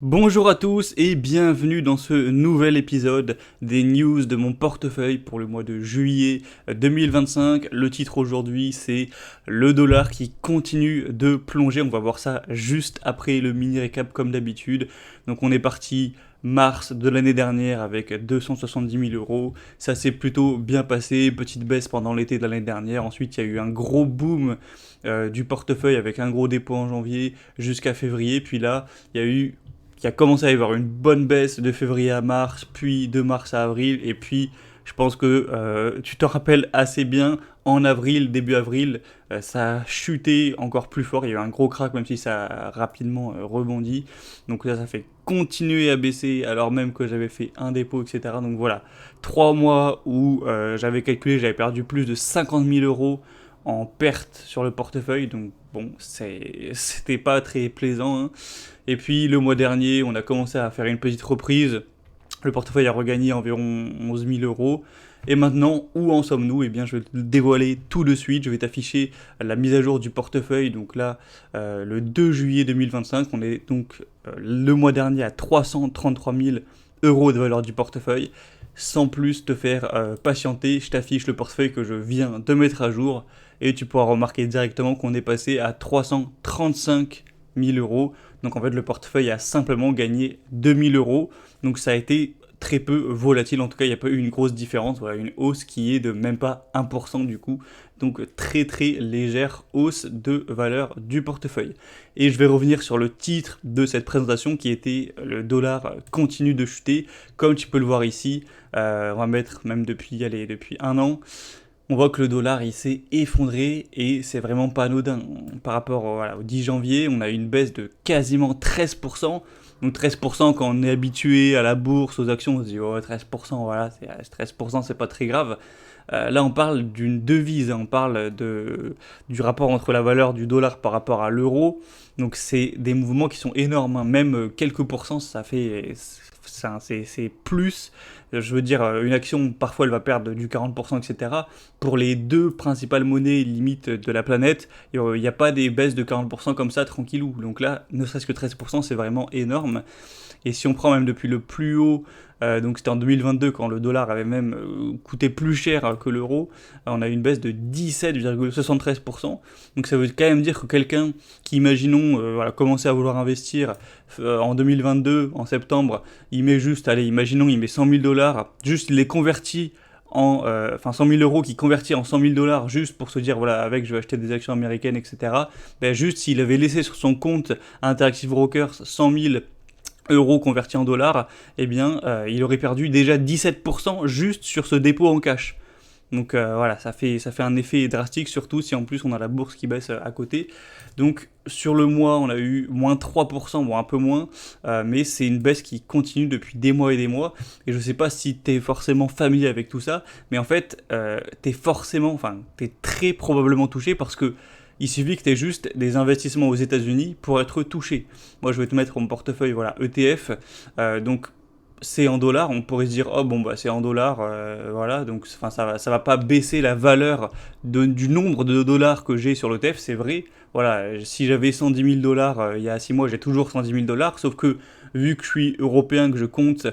Bonjour à tous et bienvenue dans ce nouvel épisode des news de mon portefeuille pour le mois de juillet 2025. Le titre aujourd'hui c'est le dollar qui continue de plonger. On va voir ça juste après le mini récap comme d'habitude. Donc on est parti mars de l'année dernière avec 270 000 euros. Ça s'est plutôt bien passé, petite baisse pendant l'été de l'année dernière. Ensuite il y a eu un gros boom du portefeuille avec un gros dépôt en janvier jusqu'à février. Puis là il y a eu qui a commencé à y avoir une bonne baisse de février à mars, puis de mars à avril, et puis je pense que tu te rappelles assez bien, en avril, début avril, ça a chuté encore plus fort, il y a eu un gros crack même si ça a rapidement rebondi, donc là ça fait continuer à baisser alors même que j'avais fait un dépôt, etc. Donc voilà, 3 mois où j'avais calculé, j'avais perdu plus de 50 000 euros en perte sur le portefeuille, donc bon, c'était pas très plaisant, hein. Et puis le mois dernier, on a commencé à faire une petite reprise. Le portefeuille a regagné environ 11 000 euros. Et maintenant, où en sommes-nous? Eh bien, je vais te le dévoiler tout de suite. Je vais t'afficher la mise à jour du portefeuille. Donc là, le 2 juillet 2025, on est donc le mois dernier à 333 000 euros de valeur du portefeuille. Sans plus te faire patienter, je t'affiche le portefeuille que je viens de mettre à jour. Et tu pourras remarquer directement qu'on est passé à 335 000 euros. Donc en fait, le portefeuille a simplement gagné 2 000 euros. Donc ça a été très peu volatile. En tout cas, il n'y a pas eu une grosse différence. Voilà, une hausse qui est de même pas 1% du coup. Donc très très légère hausse de valeur du portefeuille. Et je vais revenir sur le titre de cette présentation qui était le dollar continue de chuter. Comme tu peux le voir ici, on va mettre même depuis un an. On voit que le dollar il s'est effondré et c'est vraiment pas anodin. Par rapport au 10 janvier, on a eu une baisse de quasiment 13%. Donc 13% quand on est habitué à la bourse, aux actions, on se dit oh 13%, voilà, 13% c'est pas très grave. Là on parle d'une devise, on parle du rapport entre la valeur du dollar par rapport à l'euro. Donc c'est des mouvements qui sont énormes, hein. Même quelques pourcents, ça fait c'est plus. Je veux dire, une action, parfois, elle va perdre du 40%, etc. Pour les deux principales monnaies limites de la planète, il n'y a pas des baisses de 40% comme ça, tranquillou. Donc là, ne serait-ce que 13%, c'est vraiment énorme. Et si on prend même depuis le plus haut, donc c'était en 2022 quand le dollar avait même coûté plus cher que l'euro, on a eu une baisse de 17,73%. Donc ça veut quand même dire que quelqu'un qui, imaginons, commençait à vouloir investir en 2022, en septembre, il met juste, allez, imaginons, il met 100 000 dollars, juste il les convertit en 100 000 euros qui convertit en 100 000 dollars juste pour se dire voilà avec je vais acheter des actions américaines, etc. Ben juste s'il avait laissé sur son compte Interactive Brokers 100 000 euros convertis en dollars, eh bien il aurait perdu déjà 17% juste sur ce dépôt en cash. Donc voilà, ça fait un effet drastique, surtout si en plus on a la bourse qui baisse à côté. Donc sur le mois, on a eu moins 3%, bon un peu moins, mais c'est une baisse qui continue depuis des mois et des mois. Et je sais pas si t'es forcément familier avec tout ça, mais en fait, t'es très probablement touché parce que il suffit que tu aies juste des investissements aux États-Unis pour être touché. Moi, je vais te mettre mon portefeuille, voilà, ETF. Donc c'est en dollars, on pourrait se dire oh bon bah c'est en dollars, voilà, donc ça va pas baisser la valeur du nombre de dollars que j'ai sur l'ETF, c'est vrai. Voilà, si j'avais 110 000 dollars il y a 6 mois, j'ai toujours 110 000 dollars, sauf que vu que je suis européen, que je compte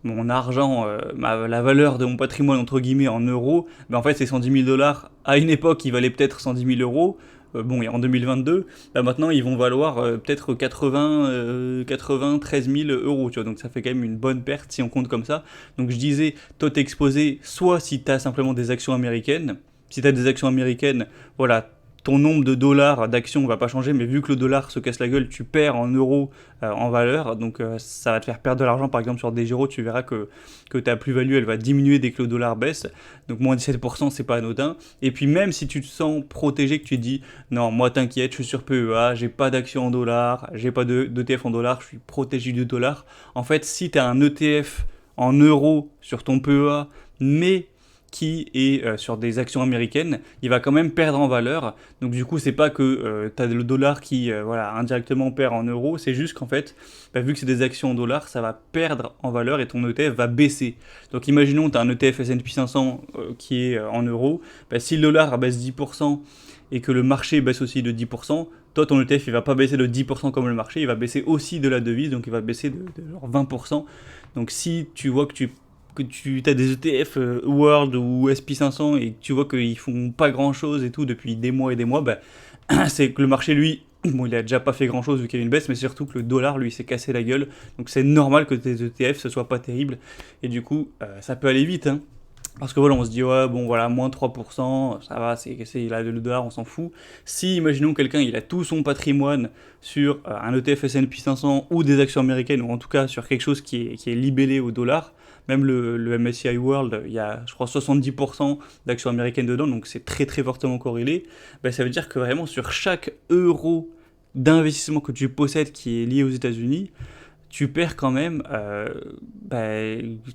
mon argent, la valeur de mon patrimoine entre guillemets en euros, ben en fait ces 110 000 dollars, à une époque ils valaient peut-être 110 000 euros, bon, et en 2022, là maintenant ils vont valoir peut-être 93 000 euros, tu vois, donc ça fait quand même une bonne perte si on compte comme ça. Donc je disais, toi t'es exposé soit si t'as simplement des actions américaines, si t'as des actions américaines, voilà, ton nombre de dollars d'actions va pas changer, mais vu que le dollar se casse la gueule, tu perds en euros en valeur, donc ça va te faire perdre de l'argent. Par exemple sur des Giro, tu verras que ta plus-value elle va diminuer dès que le dollar baisse, donc moins 17% c'est pas anodin. Et puis même si tu te sens protégé, que tu te dis non moi t'inquiète, je suis sur PEA, j'ai pas d'actions en dollars, j'ai pas d'ETF en dollars, je suis protégé du dollar. En fait si tu as un ETF en euros sur ton PEA, mais qui est sur des actions américaines, il va quand même perdre en valeur. Donc du coup, c'est pas que tu as le dollar qui indirectement perd en euros, c'est juste qu'en fait, vu que c'est des actions en dollars, ça va perdre en valeur et ton ETF va baisser. Donc imaginons tu as un ETF S&P 500 qui est en euros, si le dollar baisse 10% et que le marché baisse aussi de 10%, toi ton ETF il va pas baisser de 10% comme le marché, il va baisser aussi de la devise, donc il va baisser de genre 20%. Donc si tu vois que tu as des ETF World ou SP500 et que tu vois qu'ils font pas grand chose et tout depuis des mois et des mois, bah, c'est que le marché lui, bon il a déjà pas fait grand chose vu qu'il y a une baisse, mais surtout que le dollar lui s'est cassé la gueule, donc c'est normal que tes ETF ce soit pas terrible, et du coup ça peut aller vite, hein. Parce que voilà, on se dit, ouais, bon voilà, moins 3%, ça va, là, le dollar, on s'en fout. Si, imaginons quelqu'un, il a tout son patrimoine sur un ETF S&P 500 ou des actions américaines, ou en tout cas sur quelque chose qui est libellé au dollar, même le MSCI World, il y a, je crois, 70% d'actions américaines dedans, donc c'est très très fortement corrélé. Ben, ça veut dire que vraiment, sur chaque euro d'investissement que tu possèdes qui est lié aux États-Unis, tu perds quand même,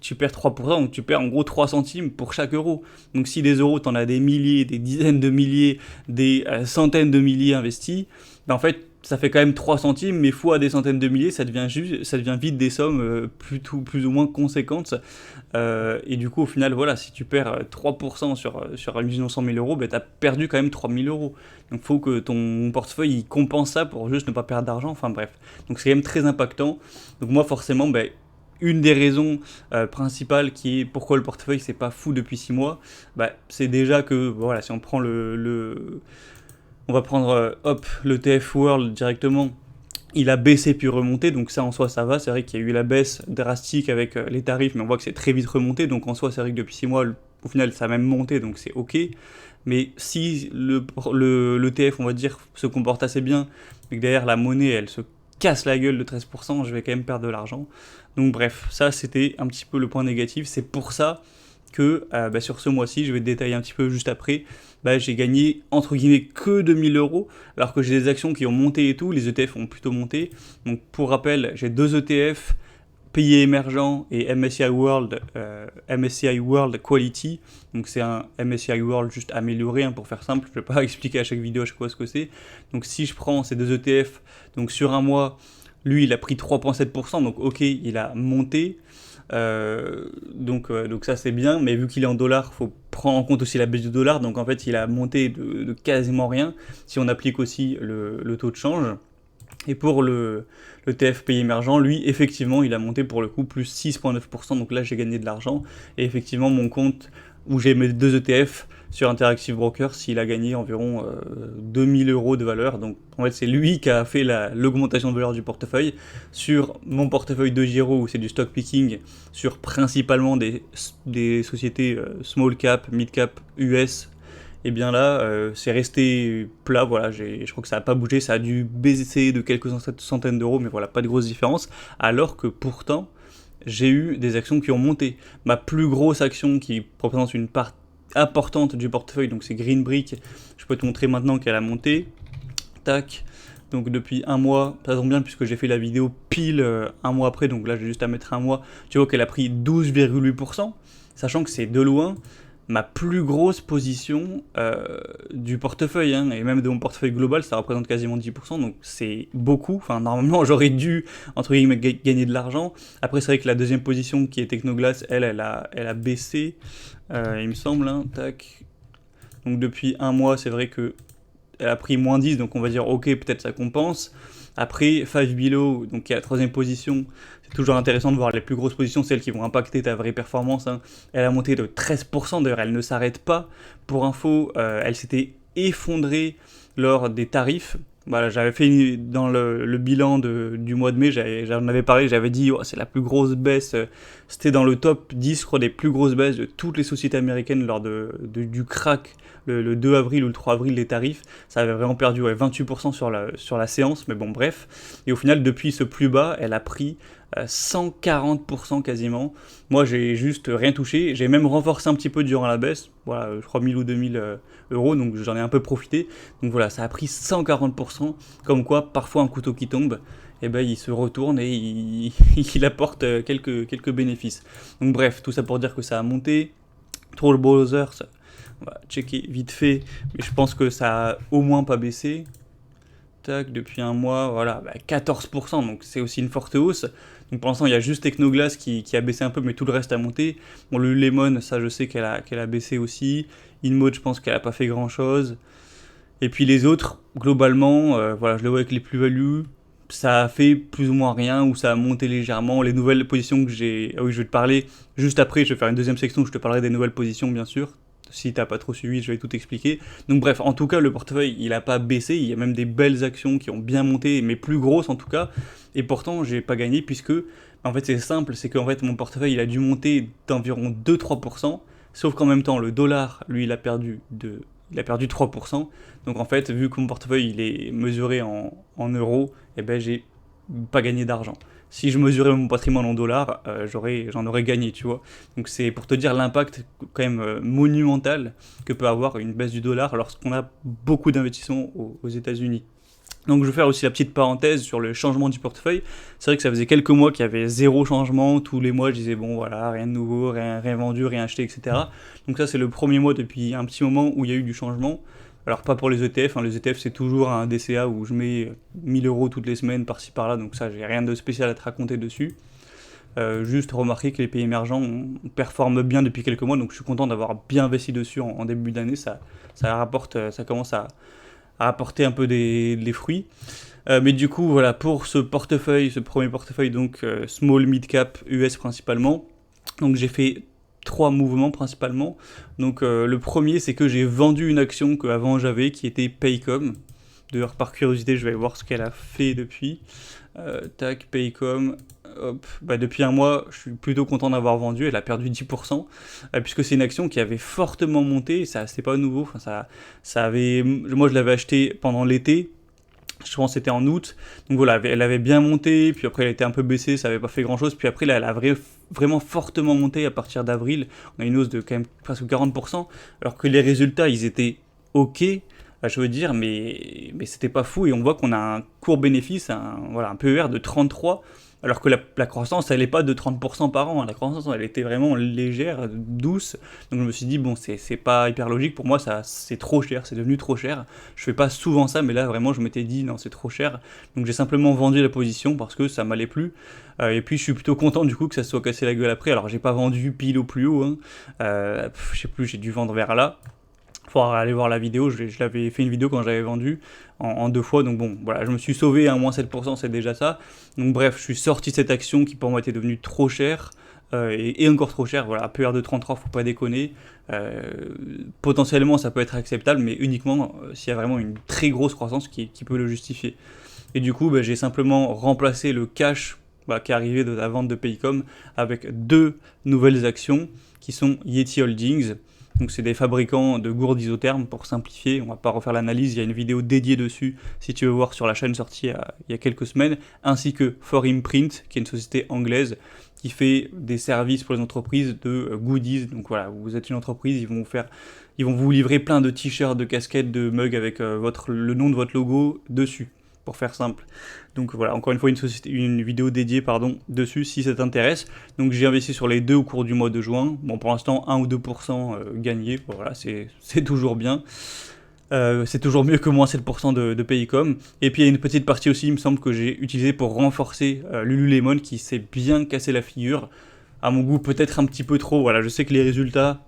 tu perds 3%, donc tu perds en gros 3 centimes pour chaque euro. Donc si des euros, tu en as des milliers, des dizaines de milliers, des centaines de milliers investis, en fait, ça fait quand même 3 centimes, mais fois des centaines de milliers, ça devient vite des sommes plus ou moins conséquentes. Et du coup, au final, voilà, si tu perds 3% sur 100 000 euros, tu as perdu quand même 3 000 euros. Donc il faut que ton portefeuille il compense ça pour juste ne pas perdre d'argent. Enfin bref, donc c'est quand même très impactant. Donc moi, forcément, une des raisons principales qui est pourquoi le portefeuille c'est pas fou depuis 6 mois, c'est déjà que, voilà, si on prend on va prendre le TF World directement, il a baissé puis remonté, donc ça en soi ça va, c'est vrai qu'il y a eu la baisse drastique avec les tarifs, mais on voit que c'est très vite remonté, donc en soi c'est vrai que depuis 6 mois, au final ça a même monté, donc c'est ok. Mais si l'ETF, on va dire, se comporte assez bien, mais que derrière la monnaie elle se casse la gueule de 13%, je vais quand même perdre de l'argent. Donc bref, ça c'était un petit peu le point négatif, c'est pour ça que sur ce mois-ci, je vais détailler un petit peu juste après, j'ai gagné entre guillemets que 2000 euros, alors que j'ai des actions qui ont monté et tout, les ETF ont plutôt monté. Donc pour rappel, j'ai 2 ETF, pays émergents et MSCI World Quality. Donc c'est un MSCI World juste amélioré, hein, pour faire simple, je ne vais pas expliquer à chaque vidéo à chaque fois ce que c'est. Donc si je prends ces 2 ETF, donc sur un mois, lui il a pris 3,7%, donc ok, il a monté. Donc ça c'est bien, mais vu qu'il est en dollars, il faut prendre en compte aussi la baisse du dollar, donc en fait il a monté de quasiment rien, si on applique aussi le taux de change. Et pour le TF pays émergent, lui, effectivement, il a monté pour le coup plus 6,9%, donc là j'ai gagné de l'argent, et effectivement mon compte où j'ai mes 2 ETF sur Interactive Brokers, il a gagné environ 2000 euros de valeur, donc en fait c'est lui qui a fait l'augmentation de valeur du portefeuille. Sur mon portefeuille de Giro, où c'est du stock picking, sur principalement des sociétés small cap, mid cap, US, et bien là, c'est resté plat, voilà, je crois que ça n'a pas bougé, ça a dû baisser de quelques centaines d'euros, mais voilà, pas de grosse différence, alors que pourtant, j'ai eu des actions qui ont monté. Ma plus grosse action qui représente une part importante du portefeuille, donc c'est Green Brick, je peux te montrer maintenant qu'elle a monté, tac, donc depuis un mois, ça tombe bien puisque j'ai fait la vidéo pile un mois après, donc là j'ai juste à mettre un mois, tu vois qu'elle a pris 12,8%, sachant que c'est de loin ma plus grosse position du portefeuille, hein, et même de mon portefeuille global, ça représente quasiment 10%, donc c'est beaucoup. Enfin, normalement, j'aurais dû, entre guillemets, gagner de l'argent. Après, c'est vrai que la deuxième position, qui est Technoglass, elle a baissé, il me semble, hein, tac. Donc depuis un mois, c'est vrai que elle a pris moins 10, donc on va dire, ok, peut-être ça compense. Après, 5 Below, donc qui est la troisième position, c'est toujours intéressant de voir les plus grosses positions, celles qui vont impacter ta vraie performance, hein. Elle a monté de 13%, d'ailleurs elle ne s'arrête pas. Pour info, elle s'était effondrée lors des tarifs. Voilà, j'avais fait dans le bilan du mois de mai, j'en avais parlé, j'avais dit oh, c'est la plus grosse baisse, c'était dans le top 10, je crois, des plus grosses baisses de toutes les sociétés américaines lors du crack le 2 avril ou le 3 avril, les tarifs, ça avait vraiment perdu 28% sur la séance, mais bon bref, et au final depuis ce plus bas, elle a pris 140% quasiment. Moi j'ai juste rien touché, j'ai même renforcé un petit peu durant la baisse, voilà, je crois 1000 ou 2000 euros, donc j'en ai un peu profité, donc voilà, ça a pris 140%, comme quoi parfois un couteau qui tombe, et il se retourne et il apporte quelques bénéfices. Donc bref, tout ça pour dire que ça a monté. Troll Browser, on va checker vite fait, mais je pense que ça a au moins pas baissé. Tac, depuis un mois, voilà, 14%, donc c'est aussi une forte hausse. Donc pour l'instant, il y a juste Technoglass qui a baissé un peu, mais tout le reste a monté. Bon, le Lemon, ça je sais qu'elle a baissé aussi. InMode, je pense qu'elle a pas fait grand chose. Et puis les autres, globalement, voilà, je les vois avec les plus-values, ça a fait plus ou moins rien, ou ça a monté légèrement. Les nouvelles positions que j'ai... Ah oui, je vais te parler juste après, je vais faire une deuxième section où je te parlerai des nouvelles positions, bien sûr. Si t'as pas trop suivi, je vais tout expliquer. Donc bref, en tout cas, le portefeuille, il a pas baissé, il y a même des belles actions qui ont bien monté, mais plus grosses en tout cas, et pourtant, j'ai pas gagné, puisque, en fait, c'est simple, c'est qu'en fait, mon portefeuille, il a dû monter d'environ 2-3%, sauf qu'en même temps, le dollar, lui, il a perdu 3%. Donc en fait, vu que mon portefeuille il est mesuré en euros, eh ben, j'ai pas gagné d'argent. Si je mesurais mon patrimoine en dollars, j'en aurais gagné, tu vois. Donc c'est pour te dire l'impact quand même monumental que peut avoir une baisse du dollar lorsqu'on a beaucoup d'investissements aux États-Unis. Donc je vais faire aussi la petite parenthèse sur le changement du portefeuille. C'est vrai que ça faisait quelques mois qu'il y avait zéro changement. Tous les mois je disais bon voilà, rien de nouveau, rien vendu, rien acheté, etc. Donc ça c'est le premier mois depuis un petit moment où il y a eu du changement. Alors pas pour les ETF, les ETF c'est toujours un DCA où je mets 1000 euros toutes les semaines par-ci par-là, donc ça j'ai rien de spécial à te raconter dessus. Juste remarquer que les pays émergents performent bien depuis quelques mois, donc je suis content d'avoir bien investi dessus en début d'année, ça rapporte, ça commence à apporter un peu des fruits. Mais du coup, voilà, pour ce portefeuille, ce premier portefeuille, donc small mid cap US principalement, donc j'ai fait 3 mouvements principalement. Donc le premier, c'est que j'ai vendu une action qu'avant j'avais, qui était Paycom. D'ailleurs, par curiosité, je vais voir ce qu'elle a fait depuis. Tac, Paycom. Hop. Bah, depuis un mois, je suis plutôt content d'avoir vendu. Elle a perdu 10%, puisque c'est une action qui avait fortement monté. Ça, c'est pas nouveau. Enfin, ça avait. Moi, je l'avais acheté pendant l'été. Je pense que c'était en août. Donc voilà, elle avait bien monté. Puis après, elle était un peu baissée. Ça n'avait pas fait grand chose. Puis après, là, elle a vraiment fortement monté à partir d'avril. On a une hausse de quand même presque 40%. Alors que les résultats, ils étaient OK. Je veux dire, mais c'était pas fou. Et on voit qu'on a un court bénéfice, un PER de 33, alors que la croissance, elle n'est pas de 30% par an. La croissance, elle était vraiment légère, douce. Donc je me suis dit, bon, c'est pas hyper logique. Pour moi, c'est trop cher, c'est devenu trop cher. Je fais pas souvent ça, mais là, vraiment, je m'étais dit, non, c'est trop cher. Donc j'ai simplement vendu la position parce que ça m'allait plus. Et puis je suis plutôt content du coup que ça se soit cassé la gueule après. Alors j'ai pas vendu pile au plus haut. Je sais plus, j'ai dû vendre vers là. Faudra aller voir la vidéo, je l'avais fait une vidéo quand j'avais vendu en 2 fois, donc bon, voilà, je me suis sauvé à moins 7%, c'est déjà ça. Donc bref, je suis sorti de cette action qui pour moi était devenue trop chère, et encore trop chère, voilà, PER de 33, faut pas déconner. Potentiellement ça peut être acceptable, mais uniquement s'il y a vraiment une très grosse croissance qui peut le justifier. Et du coup, j'ai simplement remplacé le cash qui est arrivé de la vente de Paycom avec 2 nouvelles actions qui sont Yeti Holdings. Donc c'est des fabricants de gourdes isothermes pour simplifier, on va pas refaire l'analyse, il y a une vidéo dédiée dessus si tu veux voir sur la chaîne sortie il y a quelques semaines, ainsi que 4imprint qui est une société anglaise qui fait des services pour les entreprises de goodies. Donc voilà, vous êtes une entreprise, ils vont vous livrer plein de t-shirts, de casquettes, de mugs avec le nom de votre logo dessus, pour faire simple. Donc voilà, encore une fois, une vidéo dédiée dessus si ça t'intéresse. Donc j'ai investi sur les 2 au cours du mois de juin. Bon, pour l'instant, 1 ou 2% gagné. Voilà, c'est toujours bien. C'est toujours mieux que moins 7% de Paycom. Et puis il y a une petite partie aussi, il me semble, que j'ai utilisée pour renforcer Lululemon qui s'est bien cassé la figure. À mon goût, peut-être un petit peu trop. Voilà, je sais que les résultats,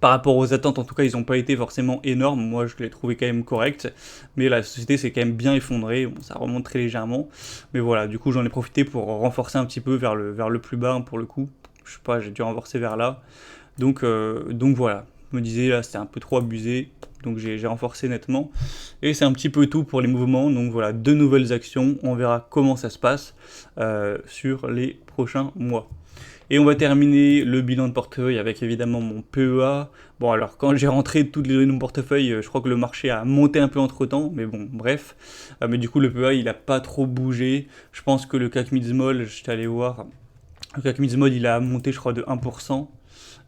par rapport aux attentes, en tout cas, ils n'ont pas été forcément énormes. Moi, je l'ai trouvé quand même correct. Mais la société s'est quand même bien effondrée. Bon, ça remonte très légèrement. Mais voilà, du coup, j'en ai profité pour renforcer un petit peu vers le plus bas, pour le coup. Je sais pas, j'ai dû renforcer vers là. Donc voilà. Je me disais, là, c'était un peu trop abusé. Donc j'ai renforcé nettement. Et c'est un petit peu tout pour les mouvements. Donc voilà, 2 nouvelles actions. On verra comment ça se passe sur les prochains mois. Et on va terminer le bilan de portefeuille avec évidemment mon PEA. Bon, alors quand j'ai rentré toutes les données de mon portefeuille, je crois que le marché a monté un peu entre temps, mais bon, bref. Mais du coup, le PEA il a pas trop bougé. Je pense que le CAC Mid Small, j'étais allé voir, le CAC Mid Small il a monté, je crois, de 1%.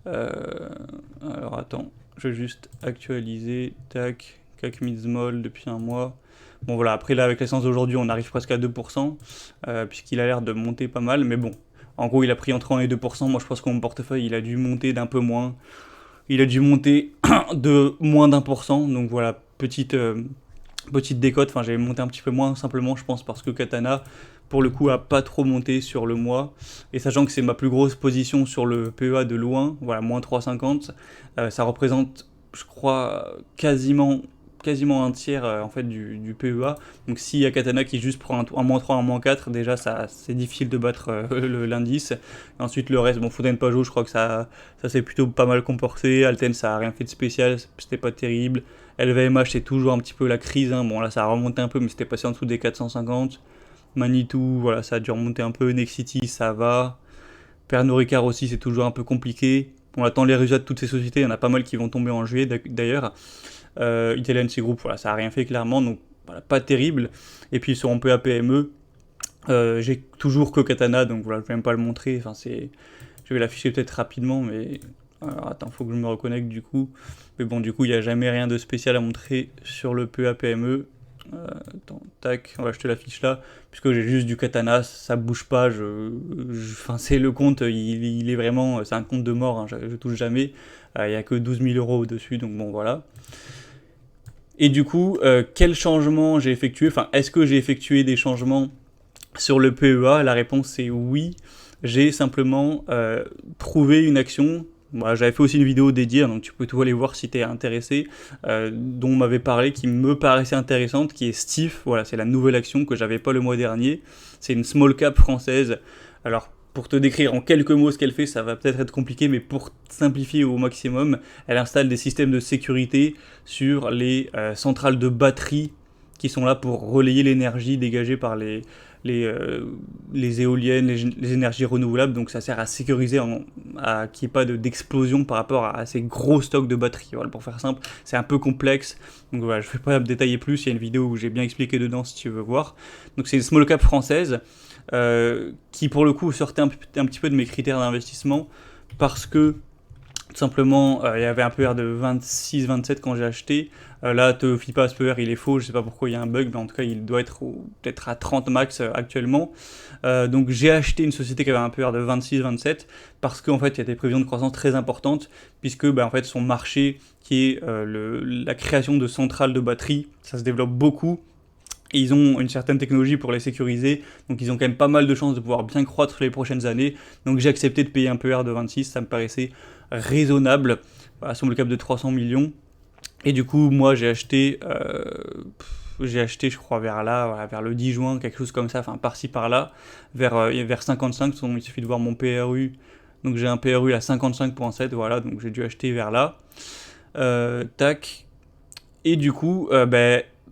Alors attends, je vais juste actualiser. Tac, CAC Mid Small depuis un mois. Bon voilà, après là avec l'essence d'aujourd'hui, on arrive presque à 2%, puisqu'il a l'air de monter pas mal, mais bon. En gros, il a pris entre 1 et 2%. Moi, je pense que mon portefeuille, il a dû monter d'un peu moins. Il a dû monter de moins d'1%. Donc voilà, petite décote. Enfin, j'avais monté un petit peu moins, simplement, je pense, parce que Katana, pour le coup, a pas trop monté sur le mois. Et sachant que c'est ma plus grosse position sur le PEA de loin, voilà, moins 3,50, ça représente, je crois, quasiment quasiment un tiers en fait du PEA. Donc s'il y a Katana qui juste prend un -3, un -4, déjà c'est difficile de battre l'indice. Ensuite le reste, bon, Fontaine Pajot, je crois que ça s'est plutôt pas mal comporté. Alten, ça a rien fait de spécial, c'était pas terrible. LVMH, c'est toujours un petit peu la crise, hein. Bon là ça a remonté un peu, mais c'était passé en dessous des 450. Manitou, voilà, ça a dû remonter un peu. Nexity, ça va. Pernod Ricard aussi, c'est toujours un peu compliqué. On attend les résultats de toutes ces sociétés, il y en a pas mal qui vont tomber en juillet d'ailleurs. Italian C Group, voilà, ça a rien fait clairement, donc voilà, pas terrible. Et puis sur un peu APME, j'ai toujours que Katana, donc voilà, je vais même pas le montrer. Enfin, je vais l'afficher peut-être rapidement, mais alors, attends, faut que je me reconnecte du coup. Mais bon, du coup, il n'y a jamais rien de spécial à montrer sur le PAPME. Attends, tac, ouais, je te l'affiche là, puisque j'ai juste du Katana, ça bouge pas, enfin, c'est le compte, il est vraiment, c'est un compte de mort, hein, je touche jamais, il n'y a que 12 000 euros au-dessus, donc bon, voilà. Et du coup, quel changement j'ai effectué, enfin, est-ce que j'ai effectué des changements sur le PEA? La réponse est oui. J'ai simplement trouvé une action. Voilà, j'avais fait aussi une vidéo dédiée, donc tu peux tout aller voir si tu es intéressé, dont on m'avait parlé, qui me paraissait intéressante, qui est Stiff. Voilà, c'est la nouvelle action que j'avais pas le mois dernier. C'est une small cap française. Alors, pour te décrire en quelques mots ce qu'elle fait, ça va peut-être être compliqué, mais pour simplifier au maximum, elle installe des systèmes de sécurité sur les centrales de batterie qui sont là pour relayer l'énergie dégagée par les éoliennes, les énergies renouvelables. Donc ça sert à sécuriser, à qu'il n'y ait pas d'explosion par rapport à ces gros stocks de batteries. Voilà, pour faire simple, c'est un peu complexe. Donc voilà, je ne vais pas me détailler plus, il y a une vidéo où j'ai bien expliqué dedans si tu veux voir. Donc c'est une small cap française qui pour le coup sortait un petit peu de mes critères d'investissement parce que tout simplement, il y avait un PER de 26-27 quand j'ai acheté. Là, te fie pas à ce PER, il est faux, je sais pas pourquoi il y a un bug, mais en tout cas, il doit être peut-être à 30 max actuellement. Donc j'ai acheté une société qui avait un PER de 26-27 parce qu'en fait, il y a des prévisions de croissance très importantes, puisque en fait, son marché, qui est la création de centrales de batterie, ça se développe beaucoup. Et ils ont une certaine technologie pour les sécuriser, donc ils ont quand même pas mal de chances de pouvoir bien croître les prochaines années. Donc j'ai accepté de payer un PER de 26, ça me paraissait raisonnable, voilà, sur le cap de 300 millions. Et du coup, moi j'ai acheté, je crois, vers là, voilà, vers le 10 juin, quelque chose comme ça, enfin par-ci par-là, vers 55, il suffit de voir mon PRU. Donc j'ai un PRU à 55,7, voilà, donc j'ai dû acheter vers là. Tac. Et du coup,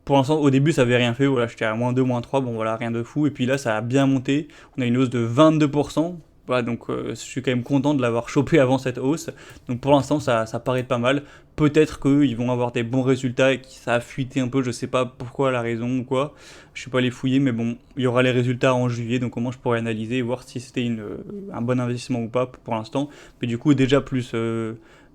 pour l'instant, au début, ça avait rien fait. Voilà, j'étais à -2, -3, bon voilà, rien de fou. Et puis là, ça a bien monté. On a une hausse de 22%. Voilà, donc je suis quand même content de l'avoir chopé avant cette hausse. Donc pour l'instant, ça paraît pas mal. Peut-être qu'ils vont avoir des bons résultats et que ça a fuité un peu. Je sais pas pourquoi, la raison ou quoi. Je suis pas allé fouiller, mais bon, il y aura les résultats en juillet. Donc au moins, je pourrais analyser et voir si c'était un bon investissement ou pas pour l'instant. Mais du coup, déjà plus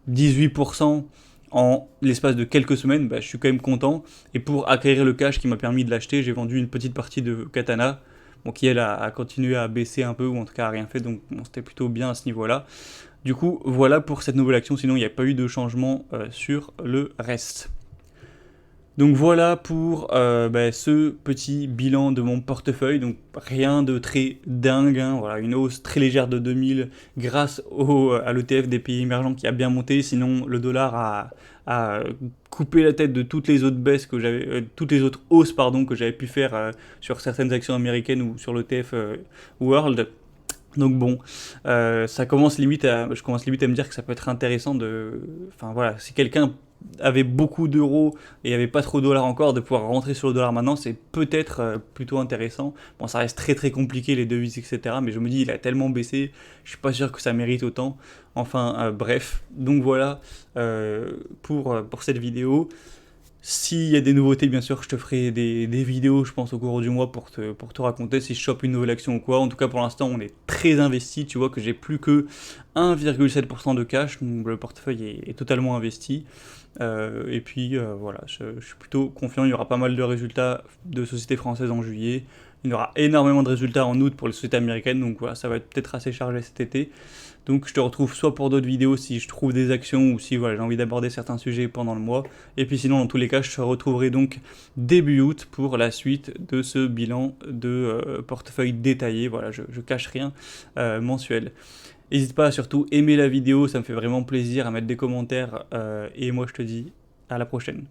18% en l'espace de quelques semaines, je suis quand même content. Et pour acquérir le cash qui m'a permis de l'acheter, j'ai vendu une petite partie de Katana, bon, qui elle a continué à baisser un peu, ou en tout cas a rien fait, donc bon, c'était plutôt bien à ce niveau-là. Du coup, voilà pour cette nouvelle action, sinon il n'y a pas eu de changement sur le reste. Donc voilà pour ce petit bilan de mon portefeuille, donc rien de très dingue, hein, voilà, une hausse très légère de 2000 grâce à l'ETF des pays émergents qui a bien monté, sinon le dollar a coupé la tête de toutes les autres baisses que j'avais, toutes les autres hausses que j'avais pu faire sur certaines actions américaines ou sur l'ETF World. Donc bon, je commence limite à me dire que ça peut être intéressant enfin voilà, si quelqu'un avait beaucoup d'euros et avait pas trop de dollars encore, de pouvoir rentrer sur le dollar maintenant, c'est peut-être plutôt intéressant. Bon, ça reste très très compliqué les devises, etc. Mais je me dis, il a tellement baissé, je suis pas sûr que ça mérite autant. Enfin, bref. Donc voilà pour cette vidéo. S'il y a des nouveautés, bien sûr, je te ferai des vidéos, je pense, au cours du mois pour te raconter si je chope une nouvelle action ou quoi. En tout cas, pour l'instant, on est très investi. Tu vois que j'ai plus que 1,7% de cash, donc le portefeuille est totalement investi. Et puis, voilà, je suis plutôt confiant. Il y aura pas mal de résultats de sociétés françaises en juillet. Il y aura énormément de résultats en août pour les sociétés américaines, donc voilà, ça va être peut-être assez chargé cet été. Donc je te retrouve soit pour d'autres vidéos si je trouve des actions ou si voilà, j'ai envie d'aborder certains sujets pendant le mois. Et puis sinon, dans tous les cas, je te retrouverai donc début août pour la suite de ce bilan de portefeuille détaillé. Voilà, je cache rien, mensuel. N'hésite pas à surtout aimer la vidéo, ça me fait vraiment plaisir, à mettre des commentaires. Et moi je te dis à la prochaine.